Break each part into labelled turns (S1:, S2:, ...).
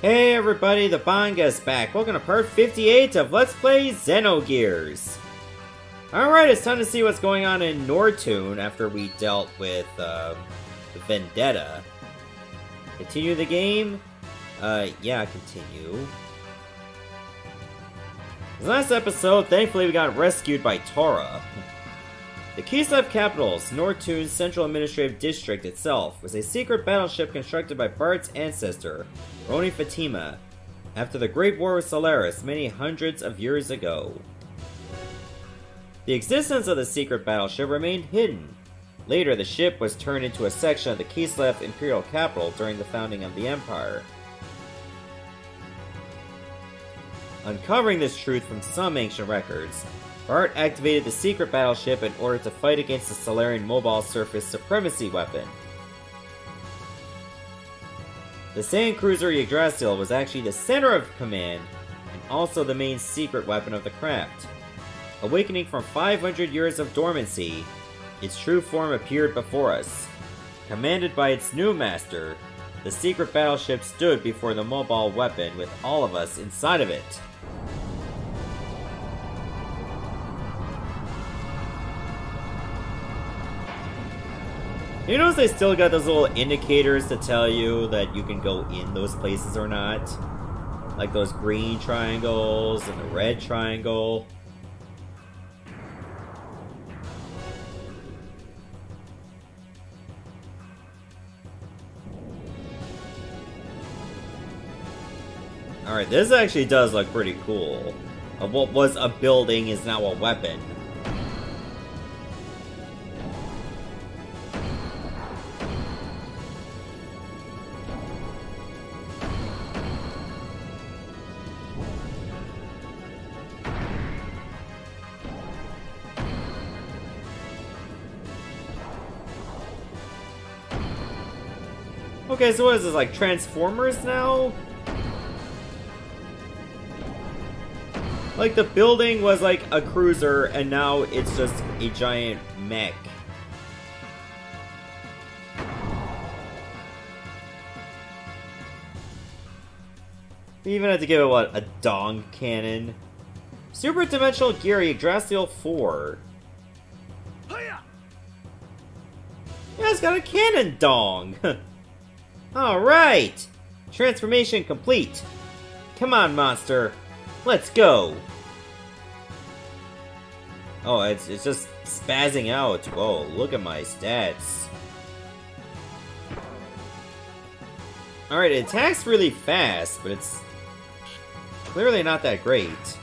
S1: Hey everybody, the Banga's back. Welcome to part 58 of Let's Play Xenogears. Alright, it's time to see what's going on in Nortune after we dealt with the Vendetta. Continue the game? Yeah, continue. In the last episode, thankfully we got rescued by Tora. The Kislev capital's Nortune's central administrative district itself was a secret battleship constructed by Bart's ancestor, Roni Fatima, after the Great War with Solaris many hundreds of years ago. The existence of the secret battleship remained hidden. Later, the ship was turned into a section of the Kislev imperial capital during the founding of the Empire. Uncovering this truth from some ancient records, Bart activated the secret battleship in order to fight against the Solarian mobile surface supremacy weapon. The sand cruiser Yggdrasil was actually the center of command and also the main secret weapon of the craft. Awakening from 500 years of dormancy, its true form appeared before us. Commanded by its new master, the secret battleship stood before the mobile weapon with all of us inside of it. You notice they still got those little indicators to tell you that you can go in those places or not? Like those green triangles and the red triangle. Alright, this actually does look pretty cool. What was a building is now a weapon. Okay, so what is this, like Transformers now? Like the building was like a cruiser and now it's just a giant mech. We even had to give it, what, a dong cannon? Super Dimensional Gear Yggdrasil 4. Yeah, it's got a cannon dong! Alright! Transformation complete! Come on, monster! Let's go! Oh, it's just spazzing out. Whoa, look at my stats. Alright, it attacks really fast, but it's clearly not that great.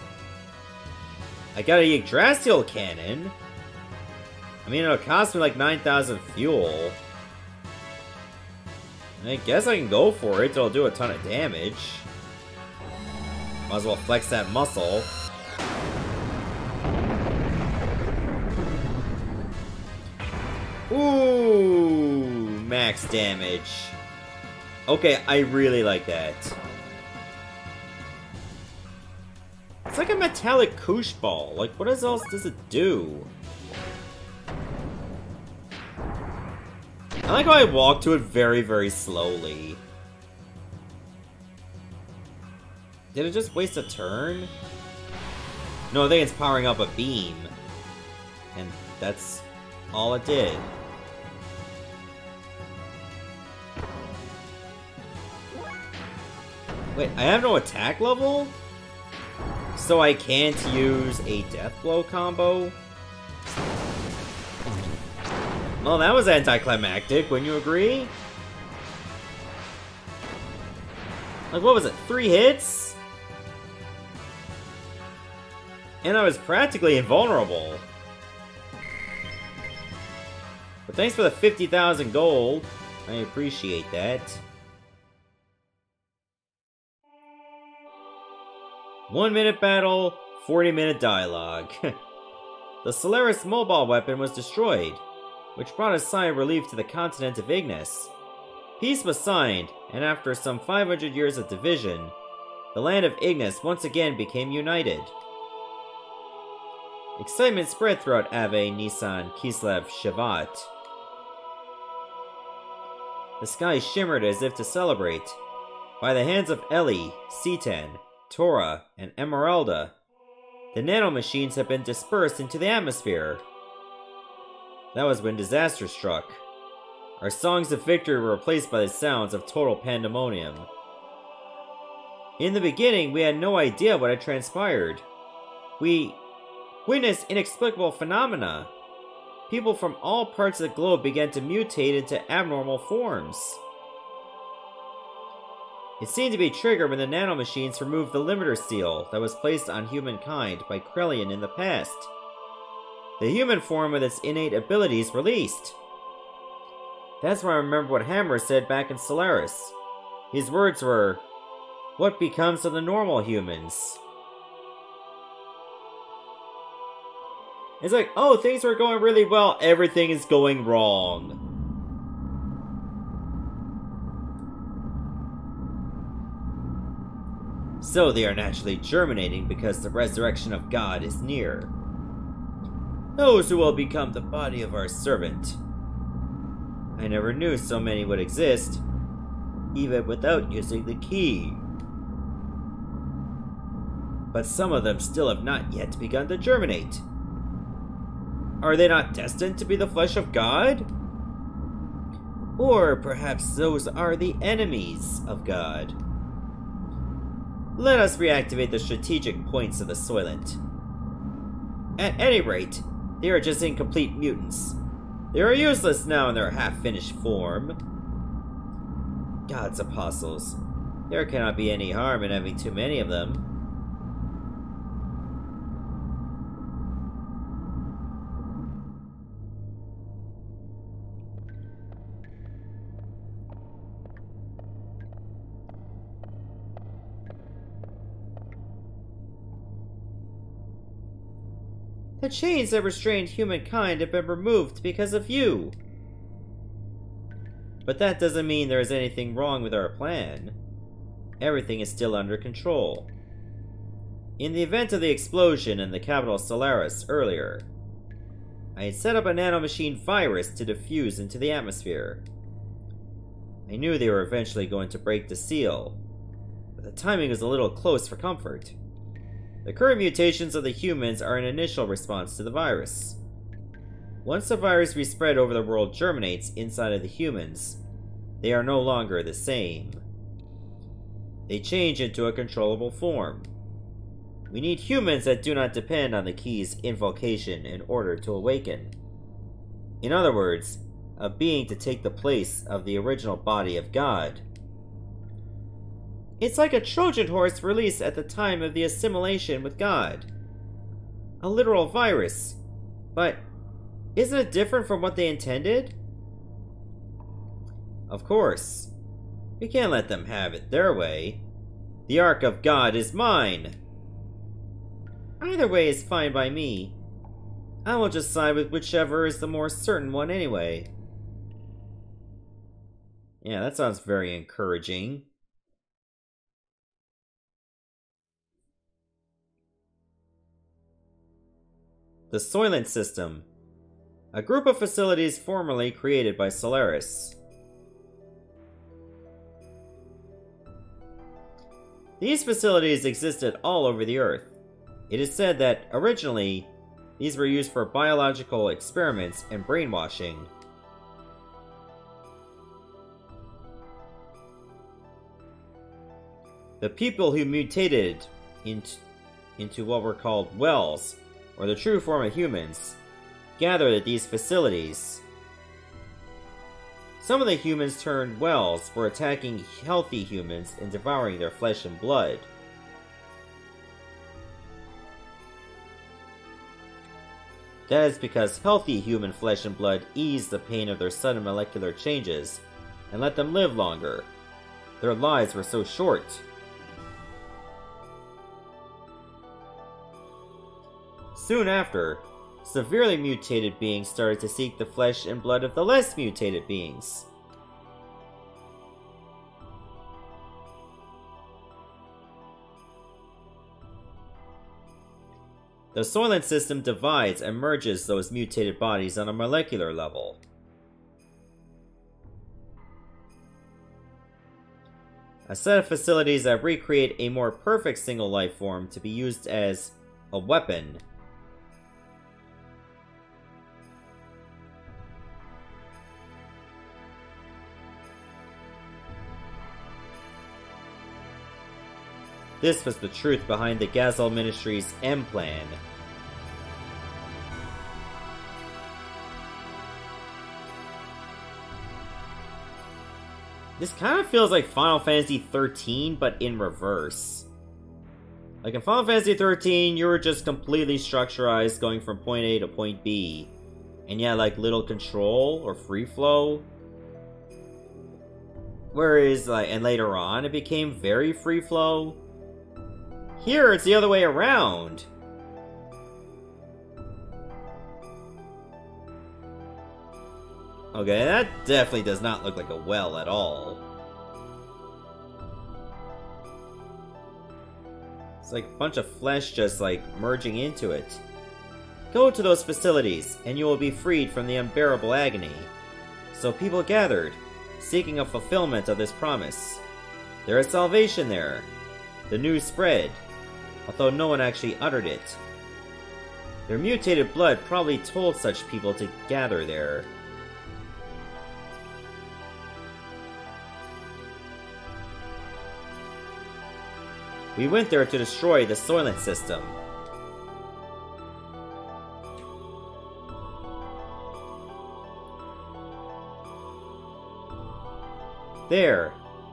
S1: I got a Yggdrasil cannon. I mean, it'll cost me like 9,000 fuel. I guess I can go for it, it'll do a ton of damage. Might as well flex that muscle. Ooh, max damage. Okay, I really like that. It's like a metallic koosh ball. Like, what else does it do? I like how I walk to it very, very slowly. Did it just waste a turn? No, I think it's powering up a beam. And that's all it did. Wait, I have no attack level? So I can't use a death blow combo? Well, that was anticlimactic, wouldn't you agree? Like, what was it, 3 hits? And I was practically invulnerable. But thanks for the 50,000 gold. I appreciate that. 1-minute battle, 40-minute dialogue. The Solaris mobile weapon was destroyed, which brought a sigh of relief to the continent of Ignis. Peace was signed, and after some 500 years of division, the land of Ignis once again became united. Excitement spread throughout Ave, Nissan, Kislev, Shavat. The sky shimmered as if to celebrate. By the hands of Ellie, Citan, Tora, and Emeralda, the nanomachines have been dispersed into the atmosphere. That was when disaster struck. Our songs of victory were replaced by the sounds of total pandemonium. In the beginning, we had no idea what had transpired. We witnessed inexplicable phenomena. People from all parts of the globe began to mutate into abnormal forms. It seemed to be triggered when the nanomachines removed the limiter seal that was placed on humankind by Krellian in the past. The human form with its innate abilities released. That's why I remember what Hammer said back in Solaris. His words were, "What becomes of the normal humans?" It's like, oh, things were going really well, everything is going wrong. So they are naturally germinating because the resurrection of God is near. Those who will become the body of our servant. I never knew so many would exist, even without using the key. But some of them still have not yet begun to germinate. Are they not destined to be the flesh of God? Or perhaps those are the enemies of God. Let us reactivate the strategic points of the Soylent. At any rate, they are just incomplete mutants. They are useless now in their half-finished form. God's apostles. There cannot be any harm in having too many of them. The chains that restrained humankind have been removed because of you. But that doesn't mean there is anything wrong with our plan. Everything is still under control. In the event of the explosion in the capital Solaris earlier, I had set up a nanomachine virus to diffuse into the atmosphere. I knew they were eventually going to break the seal, but the timing was a little close for comfort. The current mutations of the humans are an initial response to the virus. Once the virus we spread over the world germinates inside of the humans, they are no longer the same. They change into a controllable form. We need humans that do not depend on the key's invocation in order to awaken. In other words, a being to take the place of the original body of God. It's like a Trojan horse released at the time of the assimilation with God. A literal virus. But isn't it different from what they intended? Of course. We can't let them have it their way. The Ark of God is mine. Either way is fine by me. I will just side with whichever is the more certain one anyway. Yeah, that sounds very encouraging. The Soylent System, a group of facilities formerly created by Solaris. These facilities existed all over the Earth. It is said that, originally, these were used for biological experiments and brainwashing. The people who mutated into what were called wells, or the true form of humans, gathered at these facilities. Some of the humans turned wells were attacking healthy humans and devouring their flesh and blood. That is because healthy human flesh and blood eased the pain of their sudden molecular changes and let them live longer. Their lives were so short. Soon after, severely mutated beings started to seek the flesh and blood of the less mutated beings. The Soylent System divides and merges those mutated bodies on a molecular level. A set of facilities that recreate a more perfect single life form to be used as a weapon. This was the truth behind the Gazelle Ministry's M-Plan. This kind of feels like Final Fantasy XIII, but in reverse. Like in Final Fantasy XIII, you were just completely structurized going from point A to point B. And you had like little control or free flow. Whereas, and later on, it became very free flow. Here, it's the other way around. Okay, that definitely does not look like a well at all. It's like a bunch of flesh just like merging into it. Go to those facilities, and you will be freed from the unbearable agony. So people gathered, seeking a fulfillment of this promise. There is salvation there. The news spread, although no one actually uttered it. Their mutated blood probably told such people to gather there. We went there to destroy the Soylent System. There,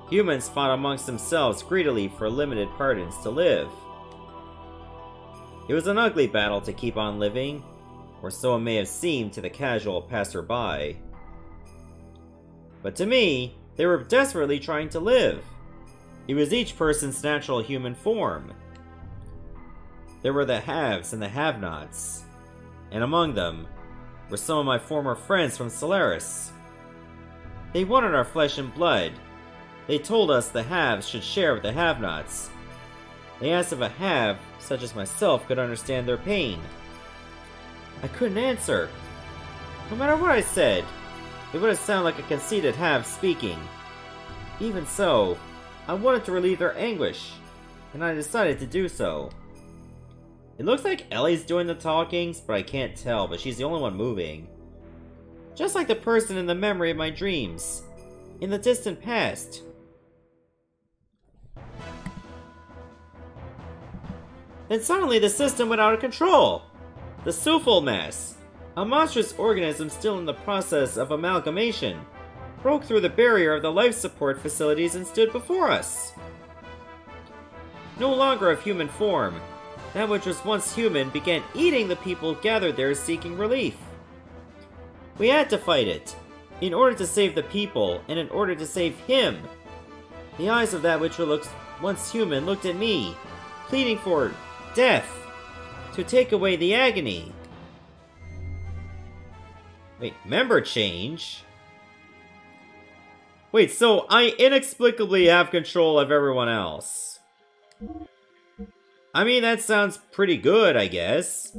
S1: humans fought amongst themselves greedily for limited pardons to live. It was an ugly battle to keep on living, or so it may have seemed to the casual passerby. But to me, they were desperately trying to live. It was each person's natural human form. There were the haves and the have-nots, and among them were some of my former friends from Solaris. They wanted our flesh and blood. They told us the haves should share with the have-nots. They asked if a have, such as myself, could understand their pain. I couldn't answer. No matter what I said, it would have sounded like a conceited have speaking. Even so, I wanted to relieve their anguish, and I decided to do so. It looks like Ellie's doing the talkings, but I can't tell, but she's the only one moving. Just like the person in the memory of my dreams, in the distant past. Then suddenly the system went out of control! The Sufal mass, a monstrous organism still in the process of amalgamation, broke through the barrier of the life support facilities and stood before us. No longer of human form, that which was once human began eating the people gathered there seeking relief. We had to fight it, in order to save the people, and in order to save him. The eyes of that which were once human looked at me, pleading for death, to take away the agony. Wait, member change? Wait, so I inexplicably have control of everyone else. I mean, that sounds pretty good, I guess.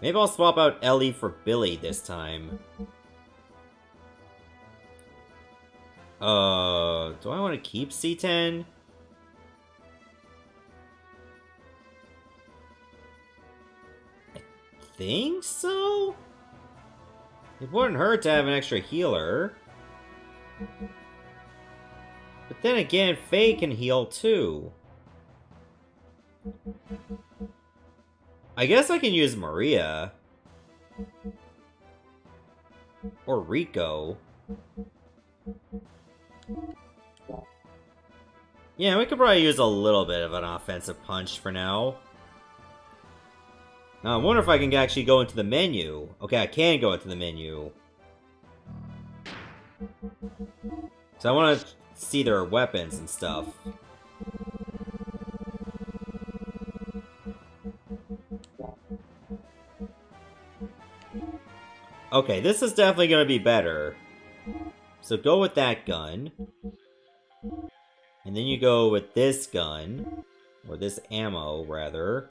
S1: Maybe I'll swap out Ellie for Billy this time. Do I want to keep C10? I think so? It wouldn't hurt to have an extra healer. But then again, Faye can heal too. I guess I can use Maria. Or Rico. Yeah, we could probably use a little bit of an offensive punch for now. Now, I wonder if I can actually go into the menu. Okay, I can go into the menu. So I want to see their weapons and stuff. Okay, this is definitely going to be better. So go with that gun. And then you go with this gun. Or this ammo, rather.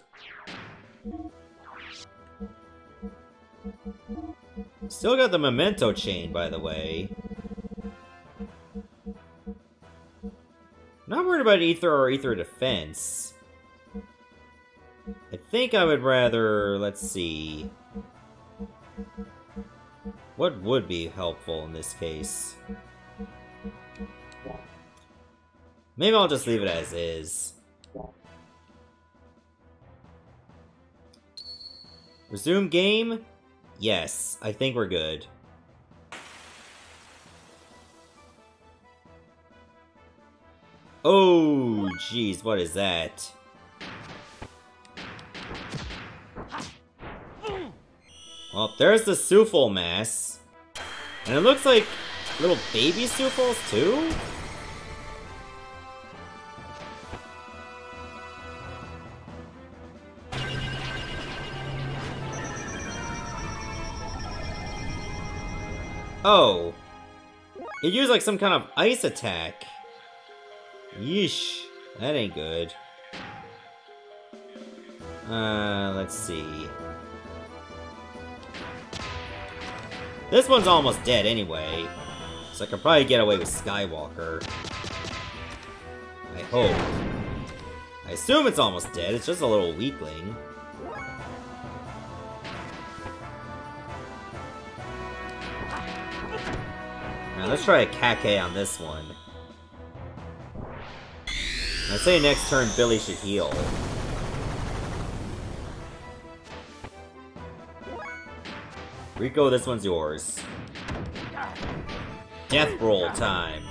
S1: Still got the memento chain, by the way. Not worried about Ether or Ether Defense. I think I would rather... let's see... what would be helpful in this case? Maybe I'll just leave it as is. Resume game? Yes, I think we're good. Oh, jeez, what is that? Well, there's the Sufal mass. And it looks like little baby Sufals, too? Oh. It used like some kind of ice attack. Yeesh. That ain't good. Let's see. This one's almost dead anyway. So I can probably get away with Skywalker. I hope. I assume it's almost dead, it's just a little weakling. Now let's try a Kake on this one. I say next turn Billy should heal. Rico, this one's yours. Death roll time.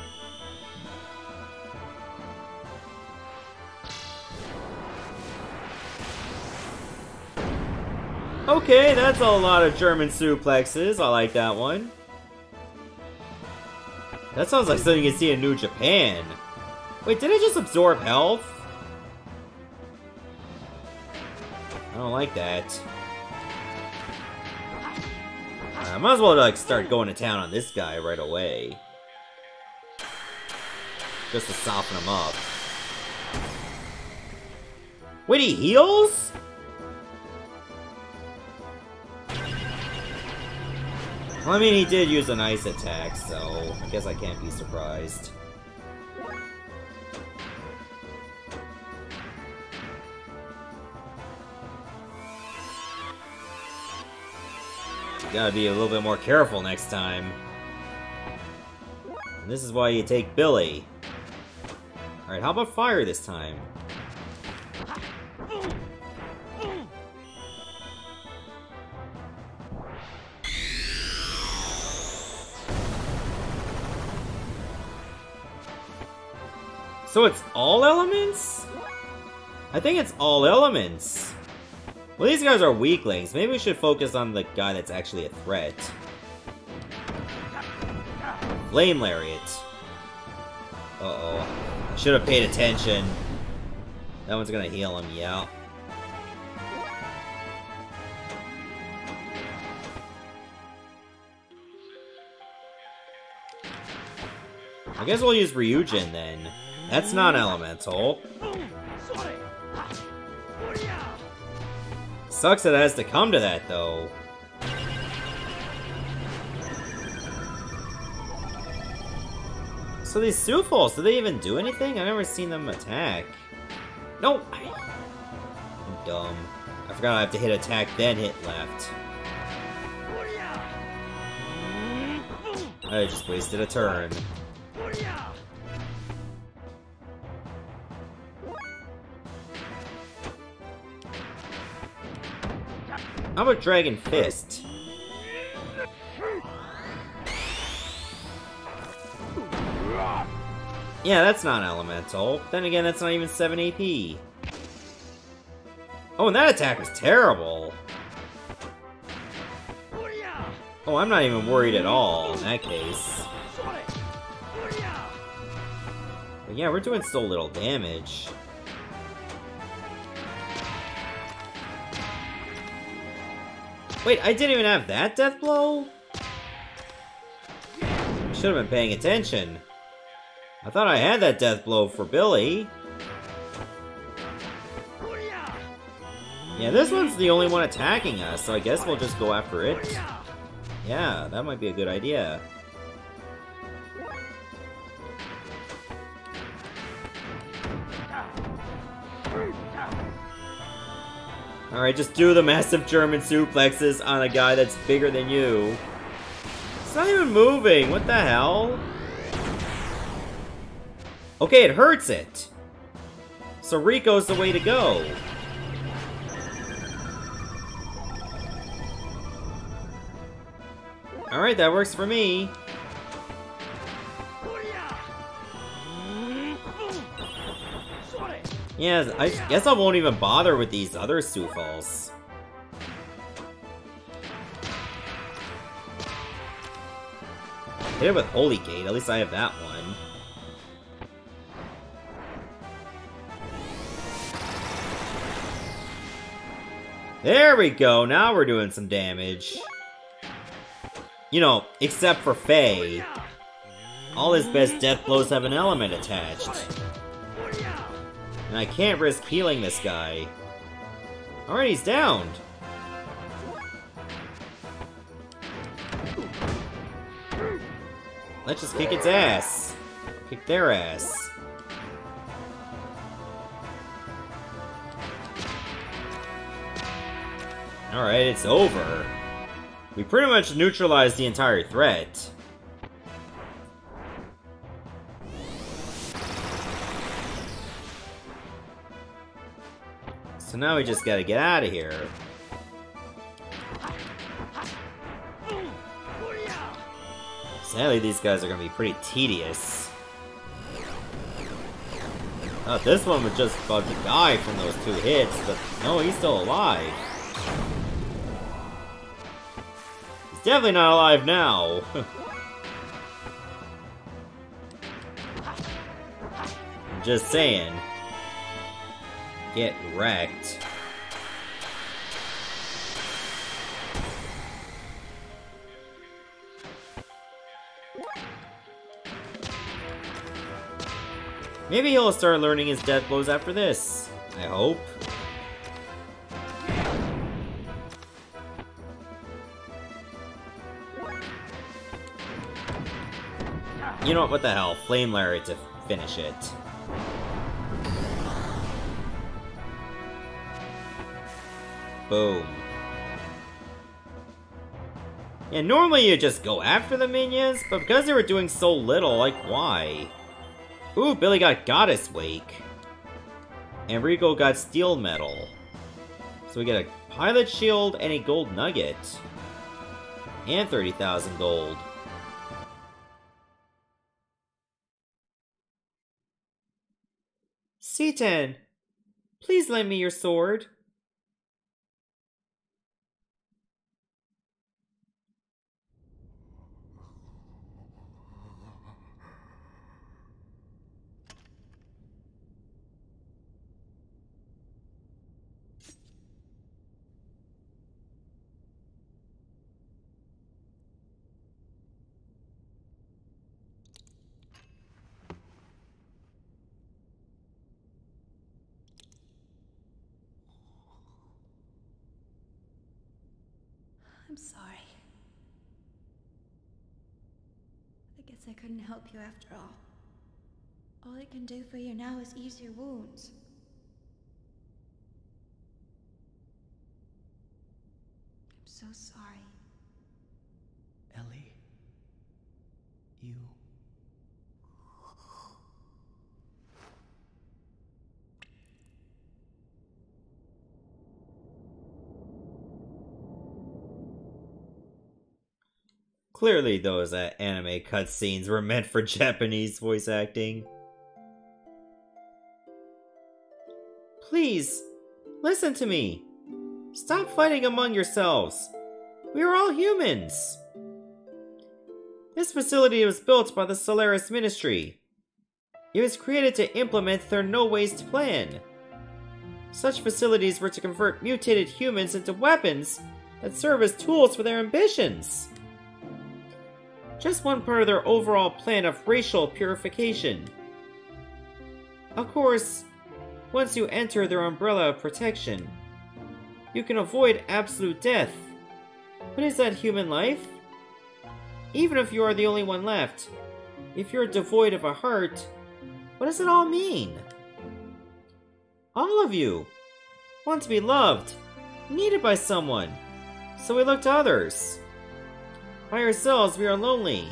S1: Okay, that's a lot of German suplexes. I like that one. That sounds like something you can see in New Japan. Wait, did it just absorb health? I don't like that. I might as well like start going to town on this guy right away. Just to soften him up. Wait, he heals? Well, I mean, he did use an ice attack, so I guess I can't be surprised. You gotta be a little bit more careful next time. And this is why you take Billy. Alright, how about fire this time? So it's all elements? I think it's all elements. Well, these guys are weaklings. Maybe we should focus on the guy that's actually a threat. Flame Lariat. Uh-oh. I should have paid attention. That one's gonna heal him, yeah. I guess we'll use Ryujin then. That's non-elemental. Sucks that it has to come to that, though. So these Sufals, do they even do anything? I've never seen them attack. No! I'm dumb. I forgot I have to hit attack, then hit left. I just wasted a turn. How about Dragon Fist? Yeah, that's not elemental. Then again, that's not even 7 AP. Oh, and that attack was terrible. Oh, I'm not even worried at all in that case. But yeah, we're doing so little damage. Wait, I didn't even have that death blow? I should have been paying attention. I thought I had that death blow for Billy. Yeah, this one's the only one attacking us, so I guess we'll just go after it. Yeah, that might be a good idea. Alright, just do the massive German suplexes on a guy that's bigger than you. It's not even moving, what the hell? Okay, it hurts it. So Rico's the way to go. Alright, that works for me. Yeah, I guess I won't even bother with these other Sufals. Hit it with Holy Gate, at least I have that one. There we go, now we're doing some damage. You know, except for Faye. All his best death blows have an element attached. And I can't risk healing this guy. Alright, he's downed. Let's just kick its ass. Kick their ass. Alright, it's over. We pretty much neutralized the entire threat. So now we just gotta get out of here. Sadly, these guys are gonna be pretty tedious. Oh, this one was just about to die from those 2 hits, but no, he's still alive. He's definitely not alive now. I'm just saying. Get wrecked. Maybe he'll start learning his death blows after this. I hope. You know what the hell? Flame Lariat to finish it. Boom. Yeah, normally you just go after the minions, but because they were doing so little, like, why? Ooh, Billy got Goddess Wake. And Rico got Steel Metal. So we get a Pilot Shield and a Gold Nugget. And 30,000 gold. C10, please lend me your sword.
S2: I'm sorry. I guess I couldn't help you after all. All I can do for you now is ease your wounds. I'm so sorry.
S3: Ellie, you...
S1: Clearly those anime cutscenes were meant for Japanese voice acting. Please, listen to me. Stop fighting among yourselves. We are all humans. This facility was built by the Solaris Ministry. It was created to implement their no waste plan. Such facilities were to convert mutated humans into weapons that serve as tools for their ambitions. Just one part of their overall plan of racial purification. Of course, once you enter their umbrella of protection, you can avoid absolute death. But is that human life? Even if you are the only one left, if you're devoid of a heart, what does it all mean? All of you want to be loved, needed by someone, so we look to others. By ourselves, we are lonely,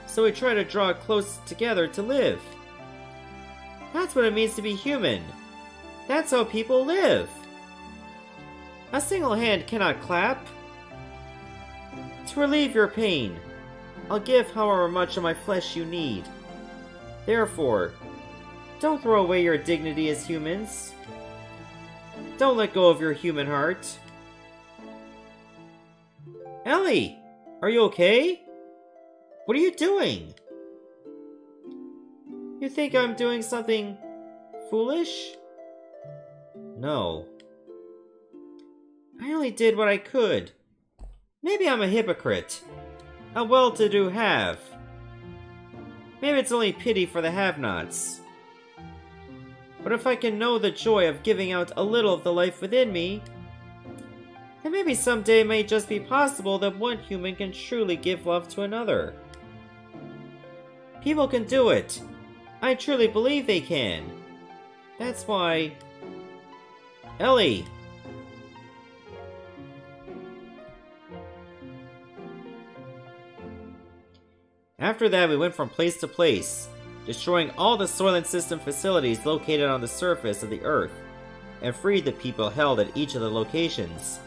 S1: so we try to draw close together to live. That's what it means to be human. That's how people live. A single hand cannot clap. To relieve your pain, I'll give however much of my flesh you need. Therefore, don't throw away your dignity as humans. Don't let go of your human heart. Ellie, are you okay? What are you doing? You think I'm doing something foolish? No. I only did what I could. Maybe I'm a hypocrite. A well-to-do have. Maybe it's only pity for the have-nots. But if I can know the joy of giving out a little of the life within me, then maybe someday it may just be possible that one human can truly give love to another. People can do it. I truly believe they can. That's why... Ellie! After that, we went from place to place, destroying all the Soylent System facilities located on the surface of the Earth, and freed the people held at each of the locations.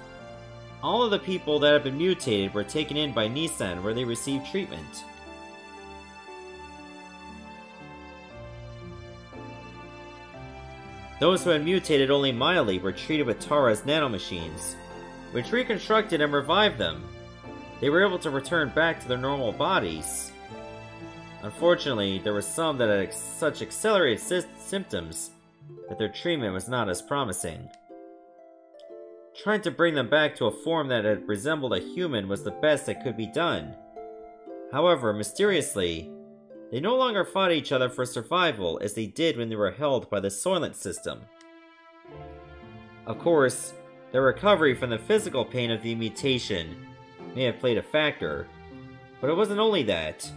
S1: All of the people that had been mutated were taken in by Nissan, where they received treatment. Those who had mutated only mildly were treated with Tara's nanomachines, which reconstructed and revived them. They were able to return back to their normal bodies. Unfortunately, there were some that had such accelerated symptoms that their treatment was not as promising. Trying to bring them back to a form that had resembled a human was the best that could be done. However, mysteriously, they no longer fought each other for survival as they did when they were held by the Soylent System. Of course, their recovery from the physical pain of the mutation may have played a factor, but it wasn't only that.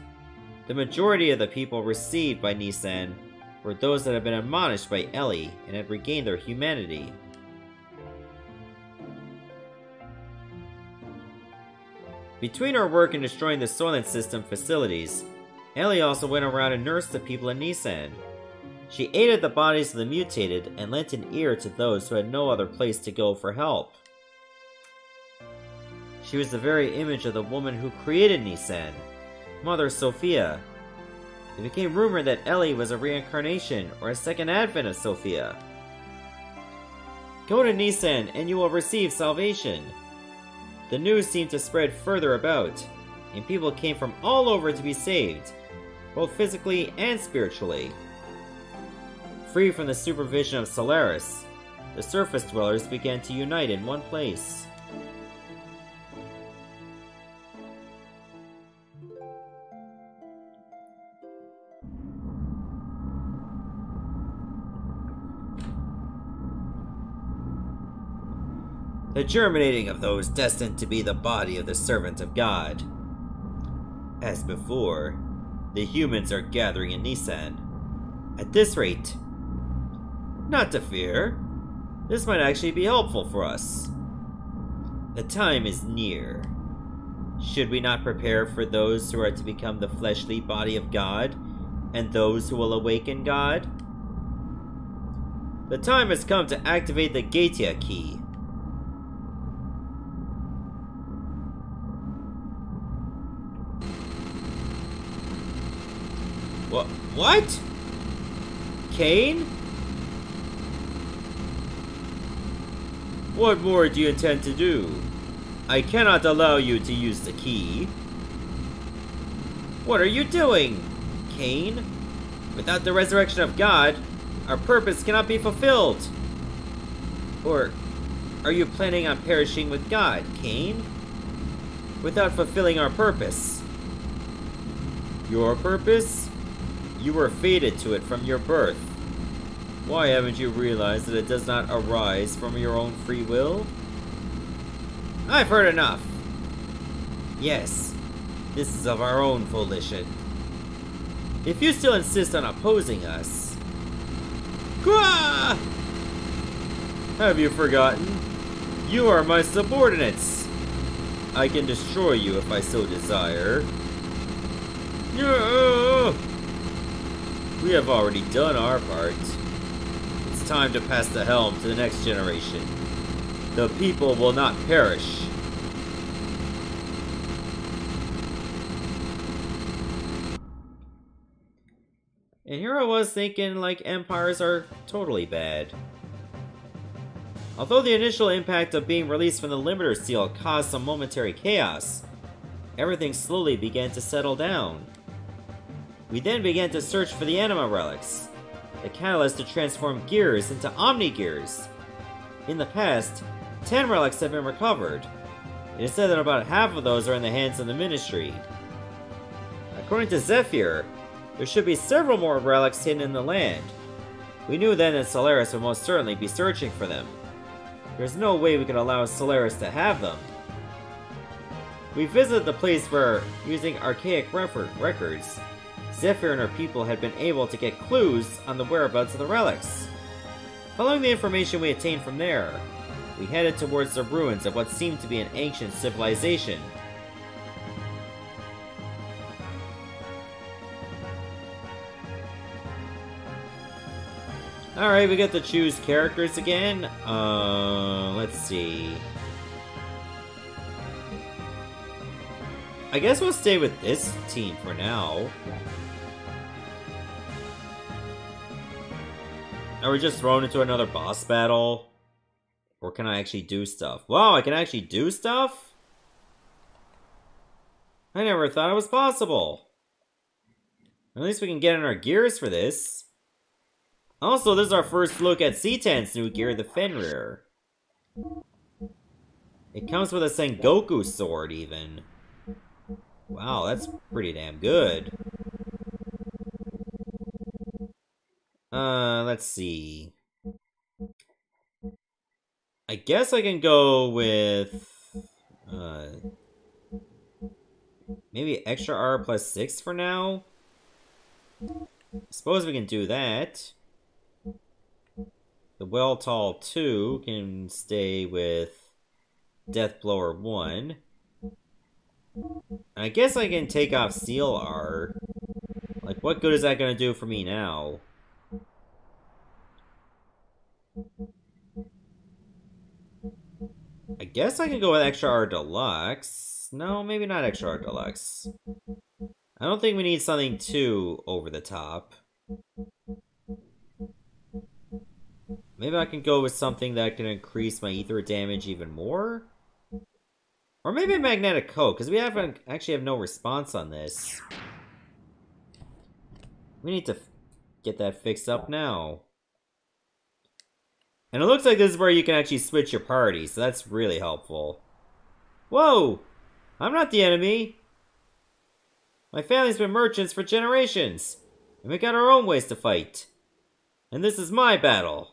S1: The majority of the people received by Nissan were those that had been admonished by Ellie and had regained their humanity. Between her work in destroying the Soylent System facilities, Ellie also went around and nursed the people in Nissan. She aided the bodies of the mutated and lent an ear to those who had no other place to go for help. She was the very image of the woman who created Nissan, Mother Sophia. It became rumored that Ellie was a reincarnation or a second advent of Sophia. Go to Nissan and you will receive salvation. The news seemed to spread further about, and people came from all over to be saved, both physically and spiritually. Free from the supervision of Solaris, the surface dwellers began to unite in one place. The germinating of those destined to be the body of the servant of God. As before, the humans are gathering in Nissan. At this rate, not to fear. This might actually be helpful for us. The time is near. Should we not prepare for those who are to become the fleshly body of God, and those who will awaken God? The time has come to activate the Gatia key. What? Kane? What more do you intend to do? I cannot allow you to use the key. What are you doing, Kane? Without the resurrection of God, our purpose cannot be fulfilled. Or are you planning on perishing with God, Kane? Without fulfilling our purpose. Your purpose? You were fated to it from your birth. Why haven't you realized that it does not arise from your own free will? I've heard enough. Yes, this is of our own volition. If you still insist on opposing us... Gah! Have you forgotten? You are my subordinates. I can destroy you if I so desire. We have already done our part. It's time to pass the helm to the next generation. The people will not perish. And here I was thinking, like, empires are totally bad. Although the initial impact of being released from the limiter seal caused some momentary chaos, everything slowly began to settle down. We then began to search for the Anima Relics, the catalyst to transform gears into Omni-Gears. In the past, 10 relics have been recovered. It is said that about half of those are in the hands of the Ministry. According to Zephyr, there should be several more relics hidden in the land. We knew then that Solaris would most certainly be searching for them. There's no way we could allow Solaris to have them. We visited the place where, using archaic records, Zephyr and her people had been able to get clues on the whereabouts of the relics. Following the information we attained from there, we headed towards the ruins of what seemed to be an ancient civilization. Alright, we get to choose characters again. Let's see. I guess we'll stay with this team for now. Are we just thrown into another boss battle? Or can I actually do stuff? Wow, I can actually do stuff? I never thought it was possible. At least we can get in our gears for this. Also, this is our first look at C10's new gear, the Fenrir. It comes with a Sengoku sword, even. Wow, that's pretty damn good. Let's see. I guess I can go with... maybe extra R plus 6 for now? I suppose we can do that. The Well-Tall 2 can stay with Deathblower 1. I guess I can take off Seal R. Like, what good is that gonna do for me now? I guess I can go with Extra R Deluxe. No, maybe not Extra R Deluxe. I don't think we need something too over the top. Maybe I can go with something that can increase my ether damage even more? Or maybe a magnetic coat, because we actually have no response on this. We need to get that fixed up now. And it looks like this is where you can actually switch your party, so that's really helpful. Whoa! I'm not the enemy! My family's been merchants for generations, and we got our own ways to fight. And this is my battle.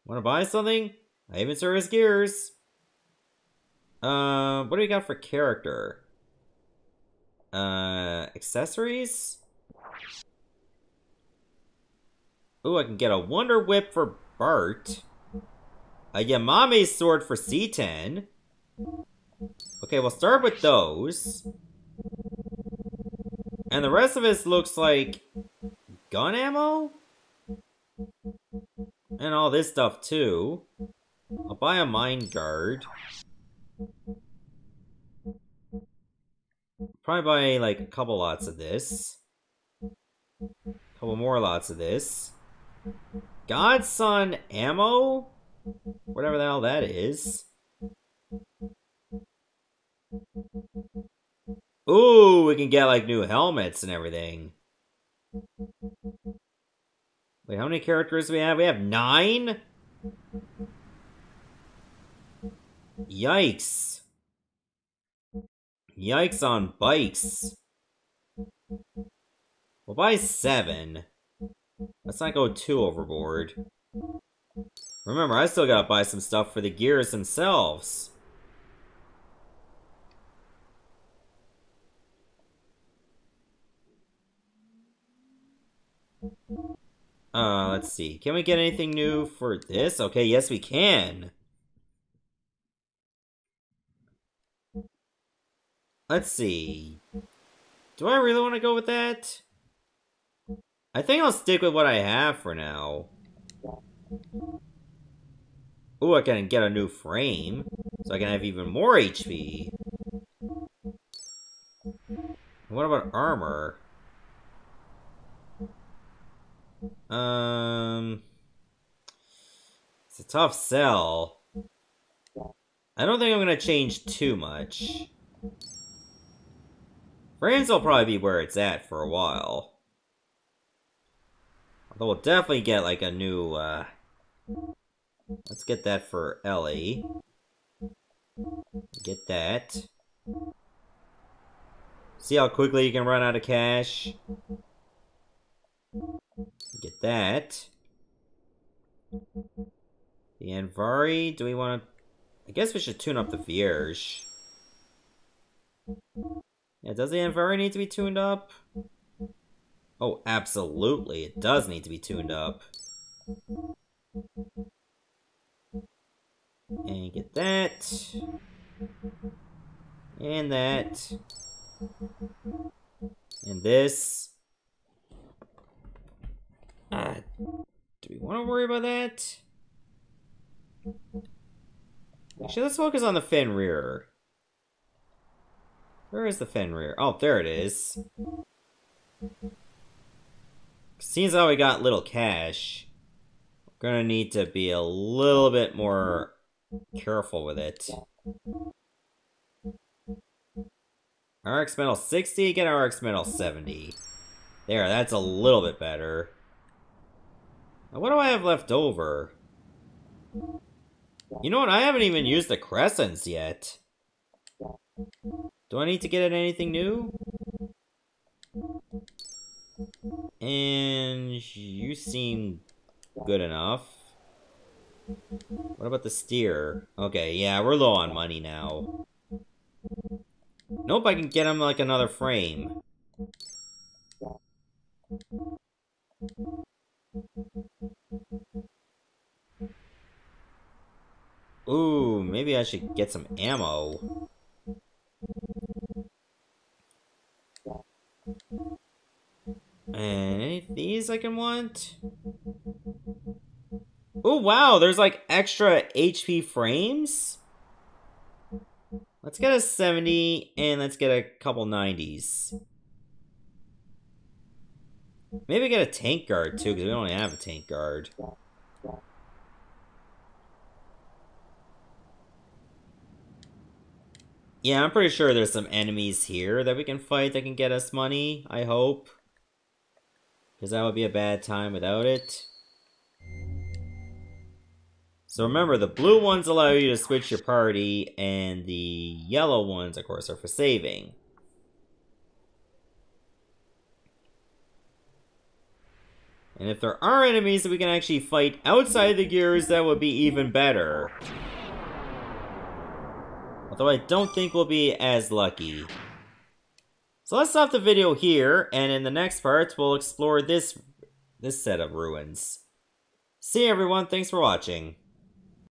S1: Wanna buy something? I even service gears. What do we got for character? Accessories? Ooh, I can get a Wonder Whip for Bart. A Yamame sword for C10. Okay, we'll start with those. And the rest of this looks like gun ammo? And all this stuff too. I'll buy a Mind Guard. Probably buy like a couple lots of this. A couple more lots of this. Godson ammo? Whatever the hell that is. Ooh, we can get like new helmets and everything. Wait, how many characters do we have? We have 9? Yikes. Yikes on bikes. We'll buy 7. Let's not go too overboard. Remember, I still gotta buy some stuff for the gears themselves. Let's see. Can we get anything new for this? Okay, yes we can. Let's see. Do I really want to go with that? I think I'll stick with what I have for now. Ooh, I can get a new frame, so I can have even more HP. What about armor? It's a tough sell. I don't think I'm gonna change too much. Frames will probably be where it's at for a while. Although we'll definitely get like a new, let's get that for Ellie. Get that. See how quickly you can run out of cash? Get that. The Anvari, do we want to... I guess we should tune up the Vierge. Yeah, does the Anvari need to be tuned up? Oh, absolutely, it does need to be tuned up. And get that. And that. And this. Do we want to worry about that? Actually, let's focus on the Fenrir. Where is the Fenrir? Oh, there it is. Seems how we got little cash. We're gonna need to be a little bit more careful with it. RX Metal 60, get RX Metal 70. There, that's a little bit better. Now, what do I have left over? You know what? I haven't even used the Crescents yet. Do I need to get anything new? And you seem good enough. What about the steer? Okay, yeah, we're low on money now. Nope, I can get him like another frame. Ooh, maybe I should get some ammo. And any of these I can want? Oh wow, there's like extra HP frames? Let's get a 70 and let's get a couple 90s. Maybe get a tank guard too, because we don't have a tank guard. Yeah, I'm pretty sure there's some enemies here that we can fight that can get us money, I hope. Because that would be a bad time without it. So remember, the blue ones allow you to switch your party, and the yellow ones, of course, are for saving. And if there are enemies that we can actually fight outside the gears, that would be even better. Although I don't think we'll be as lucky. So let's stop the video here, and in the next part, we'll explore this set of ruins. See you everyone, thanks for watching.